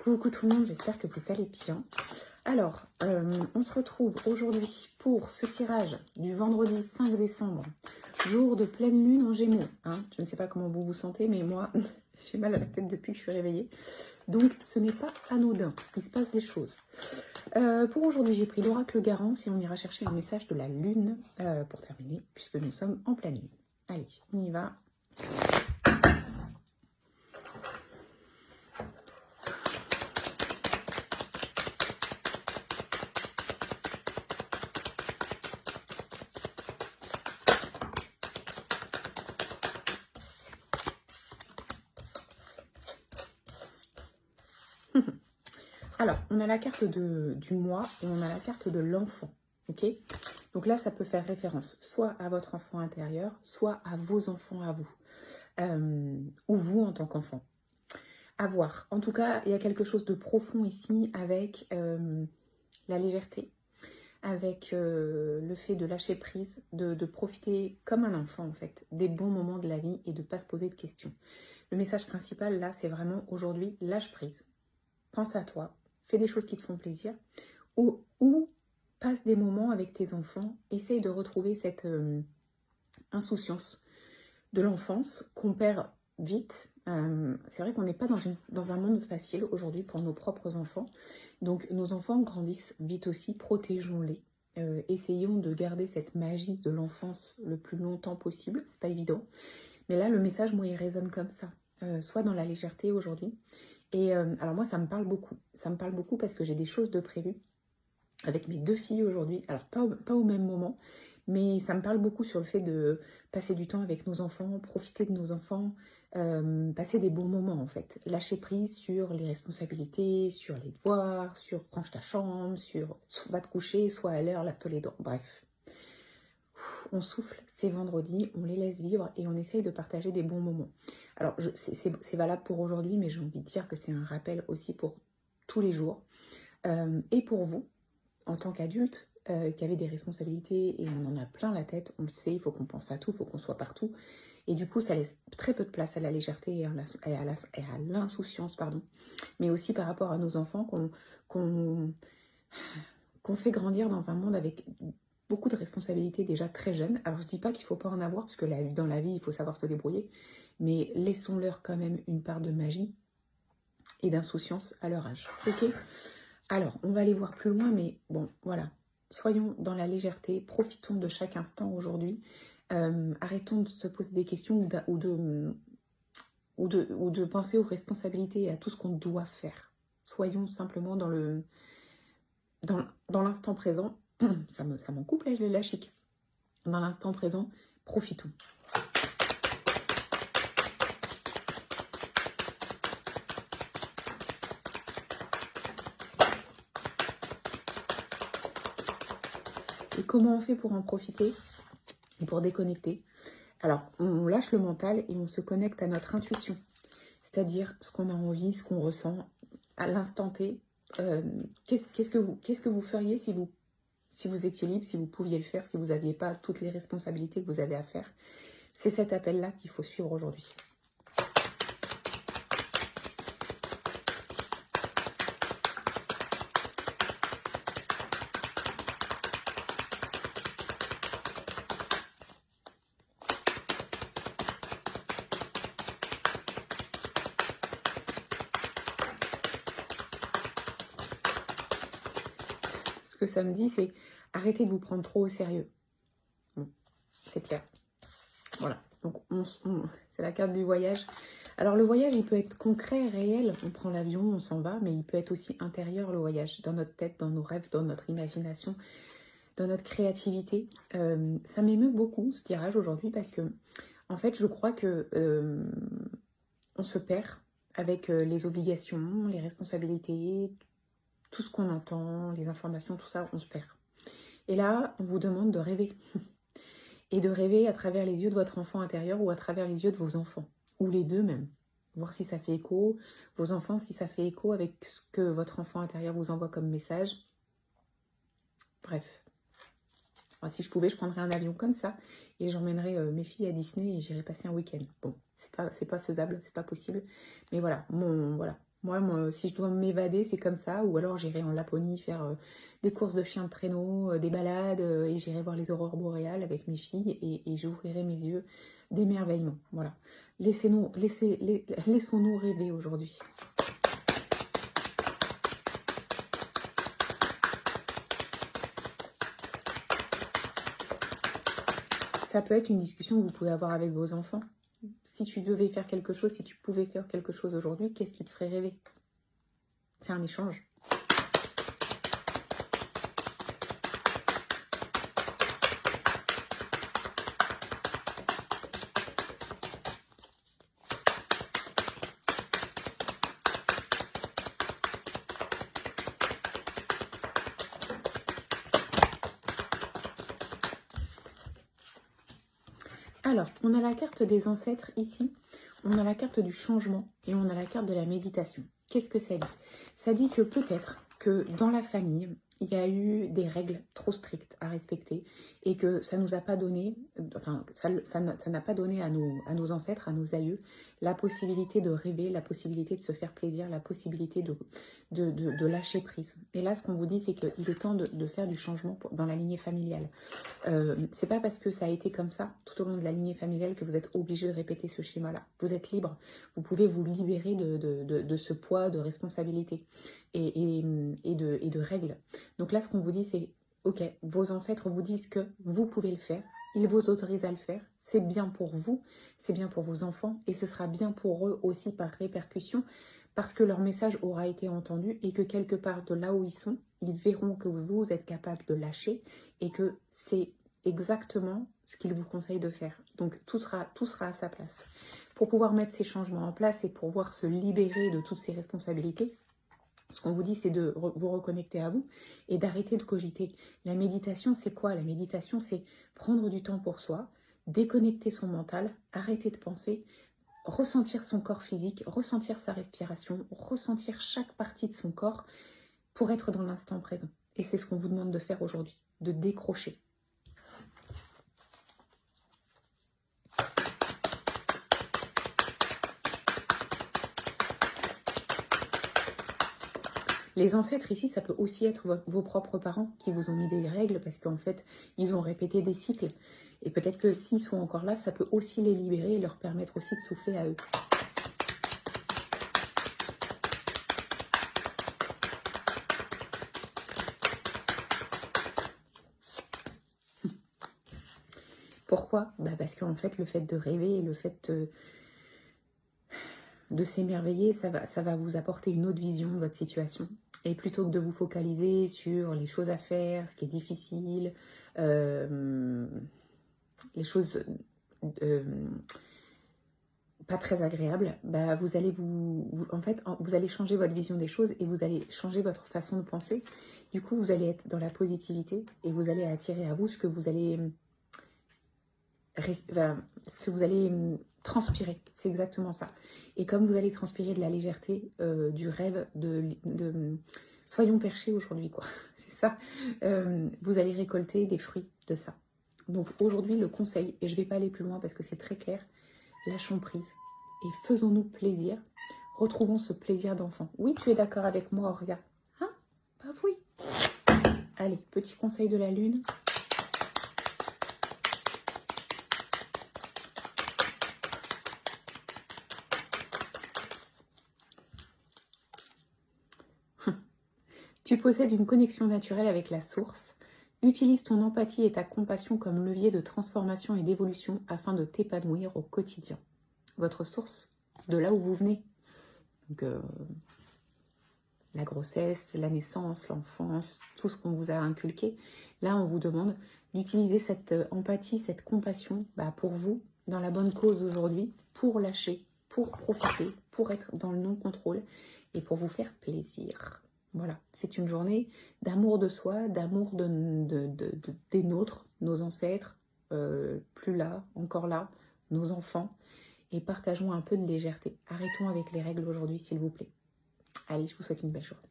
Coucou tout le monde, j'espère que vous allez bien. Alors, on se retrouve aujourd'hui pour ce tirage du vendredi 5 décembre, jour de pleine lune en Gémeaux. Hein. Je ne sais pas comment vous vous sentez, mais moi, j'ai mal à la tête depuis que je suis réveillée. Donc, ce n'est pas anodin, il se passe des choses. Pour aujourd'hui, j'ai pris l'oracle Garance et on ira chercher un message de la lune pour terminer, puisque nous sommes en pleine lune. Allez, on y va. Alors, on a la carte du mois et on a la carte de l'enfant, ok? Donc là, ça peut faire référence soit à votre enfant intérieur, soit à vos enfants à vous, ou vous en tant qu'enfant. À voir. En tout cas, il y a quelque chose de profond ici avec la légèreté, avec le fait de lâcher prise, de profiter comme un enfant en fait, des bons moments de la vie et de ne pas se poser de questions. Le message principal là, c'est vraiment aujourd'hui, lâche prise. Pense à toi. Fais des choses qui te font plaisir, ou passe des moments avec tes enfants, essaye de retrouver cette insouciance de l'enfance qu'on perd vite. C'est vrai qu'on n'est pas dans un monde facile aujourd'hui pour nos propres enfants, donc nos enfants grandissent vite aussi, protégeons-les, essayons de garder cette magie de l'enfance le plus longtemps possible, c'est pas évident, mais là le message, moi, il résonne comme ça, soit dans la légèreté aujourd'hui. Et alors moi, ça me parle beaucoup. Ça me parle beaucoup parce que j'ai des choses de prévues avec mes deux filles aujourd'hui. Alors pas au même moment, mais ça me parle beaucoup sur le fait de passer du temps avec nos enfants, profiter de nos enfants, passer des bons moments en fait. Lâcher prise sur les responsabilités, sur les devoirs, sur range ta chambre, sur va te coucher, soit à l'heure, lave-toi les dents. Bref. On souffle, c'est vendredi, on les laisse vivre et on essaye de partager des bons moments. Alors, c'est valable pour aujourd'hui, mais j'ai envie de dire que c'est un rappel aussi pour tous les jours. Et pour vous, en tant qu'adulte, qui avez des responsabilités et on en a plein la tête, on le sait, il faut qu'on pense à tout, il faut qu'on soit partout. Et du coup, ça laisse très peu de place à la légèreté et à l'insouciance, pardon. Mais aussi par rapport à nos enfants qu'on fait grandir dans un monde avec beaucoup de responsabilités déjà très jeunes. Alors je dis pas qu'il ne faut pas en avoir, parce que dans la vie, il faut savoir se débrouiller, mais laissons-leur quand même une part de magie et d'insouciance à leur âge. Ok ? Alors, on va aller voir plus loin, mais bon, voilà. Soyons dans la légèreté, profitons de chaque instant aujourd'hui. Arrêtons de se poser des questions ou de penser aux responsabilités et à tout ce qu'on doit faire. Soyons simplement dans l'instant présent. Ça m'en coupe la chic. Dans l'instant présent, profitons. Et comment on fait pour en profiter et pour déconnecter? Alors, on lâche le mental et on se connecte à notre intuition. C'est-à-dire ce qu'on a envie, ce qu'on ressent à l'instant T. Qu'est-ce que vous feriez si vous étiez libre, si vous pouviez le faire, si vous n'aviez pas toutes les responsabilités que vous avez à faire? C'est cet appel-là qu'il faut suivre aujourd'hui. Ce que ça me dit, c'est arrêtez de vous prendre trop au sérieux. Bon, c'est clair. Voilà, donc c'est la carte du voyage. Alors le voyage, il peut être concret, réel. On prend l'avion, on s'en va, mais il peut être aussi intérieur, le voyage, dans notre tête, dans nos rêves, dans notre imagination, dans notre créativité. Ça m'émeut beaucoup, ce tirage aujourd'hui, parce que, en fait, je crois que on se perd avec les obligations, les responsabilités, tout ce qu'on entend, les informations, tout ça, on se perd. Et là, on vous demande de rêver. Et de rêver à travers les yeux de votre enfant intérieur ou à travers les yeux de vos enfants. Ou les deux même. Voir si ça fait écho. Vos enfants, si ça fait écho avec ce que votre enfant intérieur vous envoie comme message. Bref. Alors, si je pouvais, je prendrais un avion comme ça. Et j'emmènerais mes filles à Disney et j'irais passer un week-end. Bon, c'est pas faisable, c'est pas possible. Mais voilà, voilà. Moi, si je dois m'évader, c'est comme ça. Ou alors j'irai en Laponie faire des courses de chiens de traîneau, des balades, et j'irai voir les aurores boréales avec mes filles et j'ouvrirai mes yeux d'émerveillement. Voilà. Laissons-nous rêver aujourd'hui. Ça peut être une discussion que vous pouvez avoir avec vos enfants. Si tu devais faire quelque chose, si tu pouvais faire quelque chose aujourd'hui, qu'est-ce qui te ferait rêver? C'est un échange. Alors, on a la carte des ancêtres ici, on a la carte du changement et on a la carte de la méditation. Qu'est-ce que ça dit? Ça dit que peut-être que dans la famille, il y a eu des règles trop strictes à respecter et que ça nous a pas donné, enfin, ça n'a pas donné à nos ancêtres, à nos aïeux, la possibilité de rêver, la possibilité de se faire plaisir, la possibilité de lâcher prise. Et là, ce qu'on vous dit, c'est qu'il est temps de faire du changement dans la lignée familiale. C'est pas parce que ça a été comme ça tout au long de la lignée familiale que vous êtes obligé de répéter ce schéma-là. Vous êtes libre, vous pouvez vous libérer de ce poids de responsabilité et de règles. Donc là, ce qu'on vous dit, c'est ok, vos ancêtres vous disent que vous pouvez le faire, ils vous autorisent à le faire, c'est bien pour vous, c'est bien pour vos enfants et ce sera bien pour eux aussi par répercussion parce que leur message aura été entendu et que quelque part de là où ils sont, ils verront que vous êtes capable de lâcher et que c'est exactement ce qu'ils vous conseillent de faire. Donc tout sera à sa place. Pour pouvoir mettre ces changements en place et pour pouvoir se libérer de toutes ces responsabilités, ce qu'on vous dit, c'est de vous reconnecter à vous et d'arrêter de cogiter. La méditation, c'est quoi? La méditation, c'est prendre du temps pour soi, déconnecter son mental, arrêter de penser, ressentir son corps physique, ressentir sa respiration, ressentir chaque partie de son corps pour être dans l'instant présent. Et c'est ce qu'on vous demande de faire aujourd'hui, de décrocher. Les ancêtres ici, ça peut aussi être vos propres parents qui vous ont mis des règles parce qu'en fait, ils ont répété des cycles. Et peut-être que s'ils sont encore là, ça peut aussi les libérer et leur permettre aussi de souffler à eux. Pourquoi? Parce qu'en fait, le fait de rêver et le fait de s'émerveiller, ça va vous apporter une autre vision de votre situation. Et plutôt que de vous focaliser sur les choses à faire, ce qui est difficile, les choses pas très agréables, vous allez vous allez changer votre vision des choses et vous allez changer votre façon de penser. Du coup, vous allez être dans la positivité et vous allez attirer à vous ce que vous allez transpirer. C'est exactement ça. Et comme vous allez transpirer de la légèreté, du rêve, soyons perchés aujourd'hui, quoi. C'est ça. Vous allez récolter des fruits de ça. Donc aujourd'hui, le conseil, et je ne vais pas aller plus loin parce que c'est très clair, lâchons prise et faisons-nous plaisir. Retrouvons ce plaisir d'enfant. Oui, tu es d'accord avec moi, Auria? Hein? Bah oui. Allez, petit conseil de la lune. Tu possèdes une connexion naturelle avec la source. Utilise ton empathie et ta compassion comme levier de transformation et d'évolution afin de t'épanouir au quotidien. Votre source, de là où vous venez. Donc, la grossesse, la naissance, l'enfance, tout ce qu'on vous a inculqué. Là, on vous demande d'utiliser cette empathie, cette compassion pour vous, dans la bonne cause aujourd'hui, pour lâcher, pour profiter, pour être dans le non-contrôle et pour vous faire plaisir. Voilà, c'est une journée d'amour de soi, d'amour des nôtres, nos ancêtres, plus là, encore là, nos enfants, et partageons un peu de légèreté. Arrêtons avec les règles aujourd'hui, s'il vous plaît. Allez, je vous souhaite une belle journée.